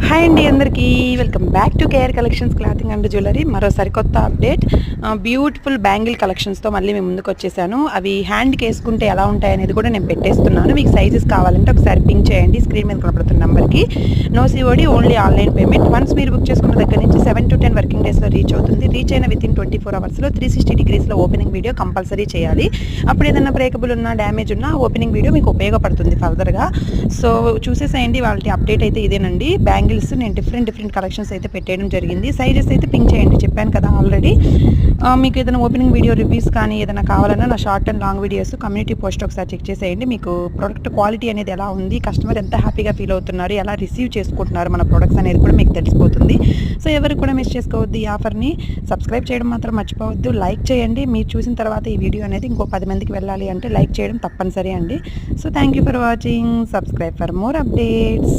Hi అండి అందరికీ welcome back to KR collections clothing and jewellery. మరోసారి కొత్త అప్డేట్, బ్యూటిఫుల్ బ్యాంగిల్ కలెక్షన్స్తో మళ్ళీ మేము ముందుకు వచ్చేసాను. అవి హ్యాండ్కి వేసుకుంటే ఎలా ఉంటాయి అనేది కూడా నేను పెట్టేస్తున్నాను. మీకు సైజెస్ కావాలంటే ఒకసారి పింక్ చేయండి స్క్రీన్ మీద కనబడుతున్న నెంబర్కి. No COD, only online payment. Once మీరు బుక్ చేసుకున్న దగ్గర నుంచి 7 to 10 వర్కింగ్ డేస్లో రీచ్ అవుతుంది. రీచ్ అయిన విత్ ఇన్ 24 అవర్స్లో 360 degreesలో ఓపెనింగ్ వీడియో కంపల్సరీ చేయాలి. అప్పుడు ఏదైనా బ్రేకబుల్ ఉన్నా, డ్యామేజ్ ఉన్నా ఓపెనింగ్ వీడియో మీకు ఉపయోగపడుతుంది ఫర్దర్గా. సో చూసేసేయండి. వాళ్ళ అప్డేట్ అయితే ఇదేనండి. బ్యాంగిల్స్ నేను డిఫరెంట్ కలెక్షన్స్ అయితే పెట్టేయడం జరిగింది. సైజెస్ అయితే పింక్ చేయండి, చెప్పాను కదా ఆల్రెడీ. మీకు ఏదైనా ఓపెనింగ్ వీడియో రివ్యూస్ కానీ ఏదైనా కావాలన్నా నా short and long videos community post ఒకసారి చెక్ చేసేయండి. మీకు ప్రోడక్ట్ క్వాలిటీ అనేది ఎలా ఉంది, కస్టమర్ ఎంత హ్యాపీగా ఫీల్ అవుతున్నారు, ఎలా రిసీవ్ చేసుకుంటున్నారు మన ప్రొడక్ట్స్ అనేది కూడా మీకు తెలిసిపోతుంది. సో ఎవరు కూడా మిస్ చేసుకోవద్దు ఈ ఆఫర్ని. సబ్స్క్రైబ్ చేయడం మాత్రం మర్చిపోవద్దు. లైక్ చేయండి. మీరు చూసిన తర్వాత ఈ వీడియో అనేది ఇంకో 10 మందికి వెళ్ళాలి అంటే లైక్ చేయడం తప్పనిసరి అండి. So thank you for watching. Subscribe for more updates.